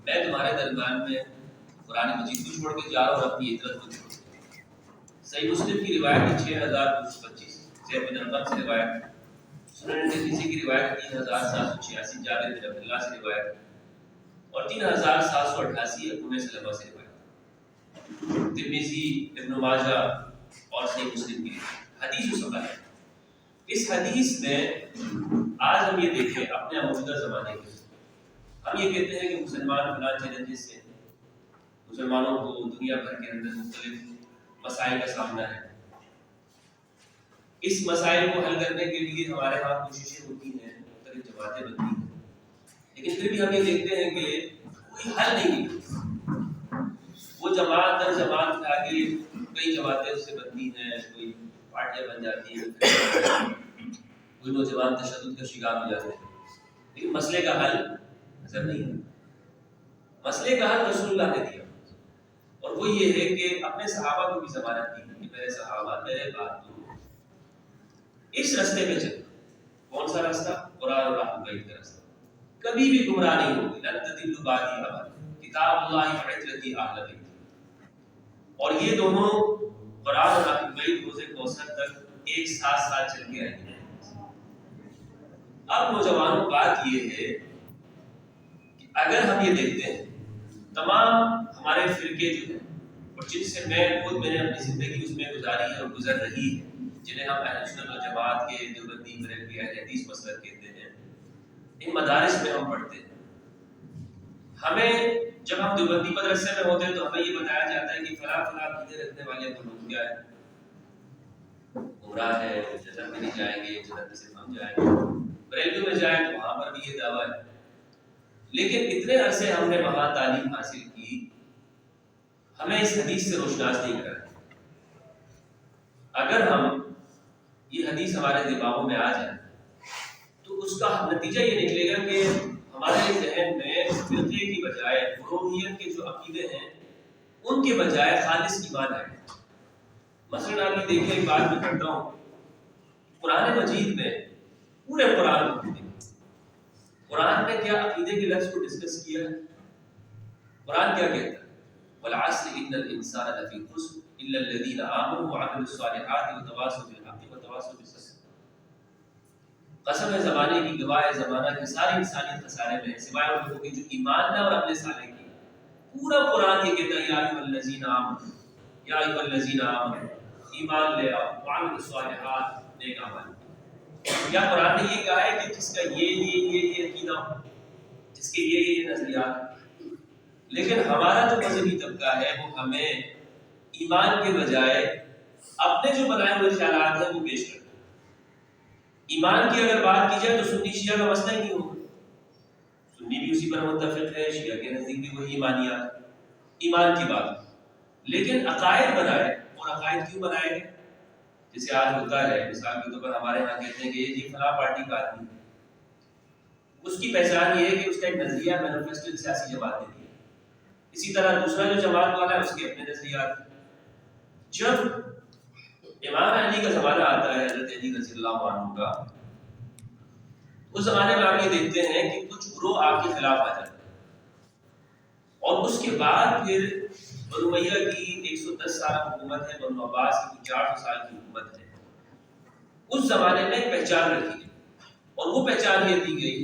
میں تمہارے درمیان میں قرآن مجید کو چھوڑ کے جا رہا ہوں اور اپنی عطرت کو چھوڑ کے. صحیح مسلم کی روایت ہے 6225 زید بن ارقم سے روایت. سنن ترمذی کی روایت 3786 جابر بن عبداللہ سے روایت اور 3788 ابو سلمہ سے روایت. ترمذی، ابن ماجہ اور صحیح مسلم کی حدیث و سبا ہے. اس حدیث میں آج ہم یہ دیکھیں اپنے موجودہ زمانے میں ہم یہ کہتے ہیں کہ مسلمان فلاں چیلنجز سے مسلمانوں کو دنیا بھر کے اندر مختلف مسائل کا سامنا ہے. اس مسائل کو حل کرنے کے لیے ہمارے ہاں کوششیں ہوتی ہیں، مختلف جماعتیں بنتی ہیں، لیکن پھر بھی ہم یہ دیکھتے ہیں کہ کوئی حل نہیں ہے. وہ جماعت در جماعت کے آگے کئی جماعتیں اس سے بنتی ہیں، کوئی پارٹیاں بن جاتی ہیں، کوئی نوجوان تشدد کا شکار ہو جاتے ہیں، لیکن مسئلے کا حل نظر نہیں ہے. مسئلے کا حل رسول اللہ نے دیا اور وہ یہ ہے کہ اپنے صحابہ کو بھی ضمانت دی کہ میرے صحابہ میرے بعد تو اس راستے پہ چلو. کون سا راستہ؟ قرآن اور اہل بیت کا راستہ. کبھی بھی گمراہ نہیں ہوگی. لن تضلوا بعدی ابدا، کتاب اللہ وعترتی اہل بیت. اور یہ دونوں قرآن اور اہل بیت روز کوثر تک ایک ساتھ چل کے آئیں گے. اب نوجوانوں بات یہ ہے کہ اگر ہم یہ دیکھتے ہیں تمام ہمارے فرقے جو ہیں اور جن سے میں خود نے اپنی زندگی اس میں گزاری ہے اور گزر رہی ہے، جنہیں ہم اہل سنت و جماعت کے دیوبندی بریلوی اہل حدیث مسلک کہتے ہیں، ان مدارس میں ہم پڑھتے ہیں. ہمیں جب ہم دیوبندی مدرسے میں ہوتے ہیں تو ہمیں یہ بتایا جاتا ہے کہ فلاں فلاں عقیدے رکھنے والے لوگ کیا ہے، گمراہ ہے، جنت میں نہیں جائیں گے، جنت میں صرف ہم جائیں گے. بریلوی میں جائیں تو وہاں پر بھی یہ دعویٰ ہے. لیکن اتنے عرصے ہم نے وہاں تعلیم حاصل کی، ہمیں اس حدیث سے روشناس نہیں کرا. اگر ہم یہ حدیث ہمارے دماغوں میں آ جائے تو اس کا نتیجہ یہ نکلے گا کہ ہمارے ذہن میں فرقے کی بجائے الوہیت کے جو عقیدے ہیں ان کے بجائے خالص ایمان آئے. مثلا آپ یہ دیکھیں، ایک بات میں کرتا ہوں، قرآن مجید میں پورے قرآن نے کیا عقیدے کے لفظ کو ڈسکس کیا ہے. قرآن کیا کہتا ہے؟ والعصر ان الانسان لفی خسر الا الذین آمنوا وعملوا الصالحات وتواصوا بالحق وتواصوا بالصبر. قسم ہے زمانے کی، گواہ ہے زمانہ کی، ساری انسانیت خسارے میں ہے سوائے ان لوگوں کے جو ایمان لائے اور عمل صالح کیے. پورا قرآن یہ کہتا ہے یا ایھا الذین آمنوا، یا ایھا الذین آمنوا، ایمان لے آؤ، وعملوا الصالحات، نیک اعمال. کیا قرآن نے یہ کہا ہے کہ جس کا یہ عقیدہ ہو، جس کے یہ نظریات؟ لیکن ہمارا جو مذہبی طبقہ ہے وہ ہمیں ایمان کے بجائے اپنے جو بنائے ہوئے خیالات ہیں وہ پیش کرتا ہے. ایمان کی اگر بات کی جائے تو سنی شیعہ کا مسئلہ ہی نہیں ہوگا. سنی بھی اسی پر متفق ہے، شیعہ کے نزدیک بھی وہی ایمانیات، ایمان کی بات. لیکن عقائد بنائے، اور عقائد کیوں بنائے گئے؟ جسے آج ہوتا ہے، مثال کے طور پر ہمارے ہاں کہتے ہیں کہ یہ فلاں پارٹی کا آدمی ہے، اس کی پہچان یہ ہے کہ اس کا ایک نظریہ مینوفیسٹو سیاسی جماعت نے دیا. اسی طرح دوسرا جو جماعت والا ہے اس کے اپنے نظریات. جب امام علی کا زمانہ آتا ہے، حضرت علی رضی اللہ عنہ کا، اس زمانے میں آپ یہ دیکھتے ہیں کہ کچھ گروہ آپ کے خلاف آ جاتے ہیں، اور اس کے بعد پھر بنو امیہ کی 110 سال حکومت ہے، بنو عباس کی 400 سال کی حکومت ہے. اس زمانے میں ایک پہچان رکھی گئی، اور وہ پہچان یہ دی گئی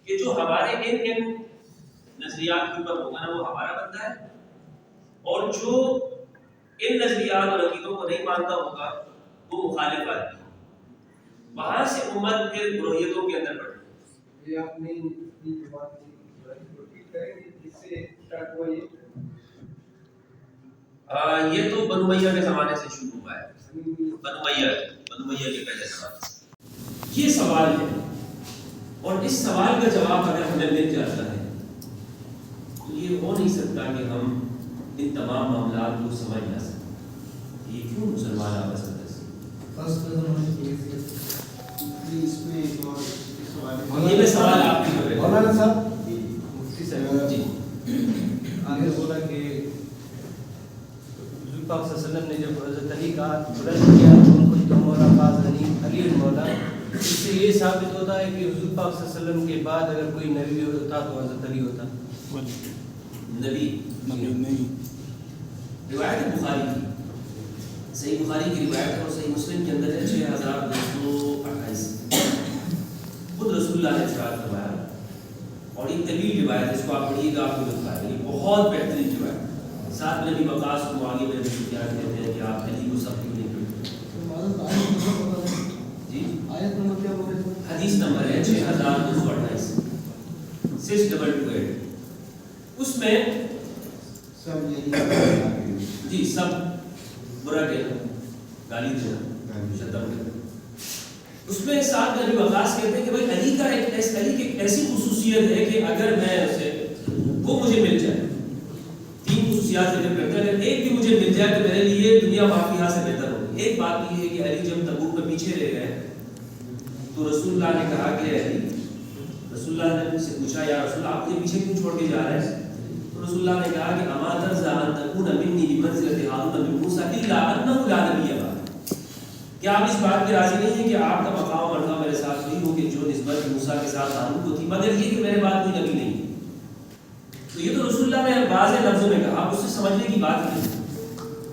کہ جو ہمارے ان نظریات کے اوپر ہوگا نا وہ ہمارا بندہ ہے، اور جو ان نظریات اور عقیدوں کو نہیں مانتا ہوگا وہ مخالف آدمی. وہاں سے امت پھر گروہیتوں کے اندر بڑھی. یہ آپ نے یہ بات ٹھیک ہے کہ جس سے اسٹارٹ ہوا یہ تو بنو امیہ کے زمانے سے شروع ہوا ہے. بنو امیہ کے پہلے زمانے سے یہ سوال ہے، اور اس سوال کا جواب اگر ہمیں مل جاتا ہے تو یہ ہو نہیں سکتا کہ ہم ان تمام معاملات کو سمجھ نہ سکیں. یہ کیوں مسلمان آپس میں یہ میں سوال آپ کی ہو رہے ہیں مولانا صاحب. مفتی صاحب جی آگے بولا کہ حضور پاک صلی اللہ علیہ وسلم نے جب حضرت علی کا بلند کیا تو ان کو مولا فاض علی المولا اس سے یہ ثابت ہوتا ہے کہ حضور پاک صلی اللہ علیہ وسلم کے بعد اگر کوئی نبی ہوتا تو حضرت علی ہوتا. نبی نہیں. روایت ہے بخاری کی، صحیح بخاری کی روایت ہے اور صحیح مسلم کے اندر ہے 6228. خود رسول اللہ نے ارشاد فرمایا، اور ایک طویل روایت ہے، اس کو آپ پڑھیے گا آپ کو لطف آئے گا، یہ بہت بہترین روایت. ساتھ میں نبی وقاص کو معاویہ بن ابی سفیان کہتے ہیں کہ آپ علی کو سب کیوں نہیں کرتے. جی آیت نمبر کیا بولے؟ حدیث نمبر ہے 6228 6228. اس میں سب یہی جی سب برا کہنا، گالی دینا، شتم کرنا. اس میں ساتھ نبی وقاص کہتے ہیں کہ بھائی علی کا ایک ایسی خصوصیت ہے کہ اگر میں اسے وہ مجھے مل جائے، تین خصوصیات ذکر کرتے ہیں، اگر ایک بھی مجھے مل جائے تو میرے لیے دنیا باقیہ سے بہتر ہوگی. ایک بات یہ ہے کہ علی جب تبوک میں پیچھے رہ گئے تو رسول اللہ نے کہا کہ علی، رسول اللہ نے سے پوچھا یا رسول اللہ آپ مجھے پیچھے کیوں چھوڑ کے جا رہے ہیں؟ تو رسول اللہ نے کہا کہ اما ترضى ان تكون مني بمنزلة هارون من موسى الا انه لا نبي بعد. کیا آپ اس بات کی راضی نہیں ہیں کہ آپ کا مقام و مرتبہ میرے ساتھ وہی ہو کہ جو نسبت موسیٰ کے ساتھ ہارون کو تھی، مگر یہ کہ میرے بعد کوئی نبی نہیں. تو یہ تو رسول اللہ نے واضح لفظوں میں کہا، آپ اس سے سمجھنے کی بات نہیں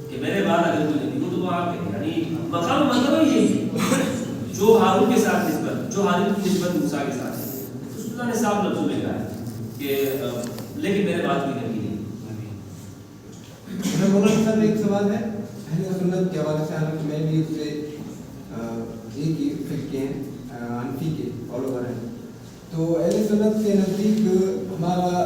کہ میرے بعد اگر کوئی نبی ہو تو وہ آپ کہیں، یعنی مقام و مرتبہ یہی جو ہارون کے ساتھ نسبت، جو ہارون کی نسبت موسیٰ کے ساتھ ہے. رسول اللہ نے صاف لفظوں میں کہا ہے کہ لیکن میرے بعد کوئی نبی نہیں. مولانا صاحب ایک سوال ہے اہل سنت کے حوالے سے، حالانکہ میں بھی اس سے ایک ہی فرقے ہیں، حنفی کے فالوور ہیں. تو اہل سنت کے نزدیک ہمارا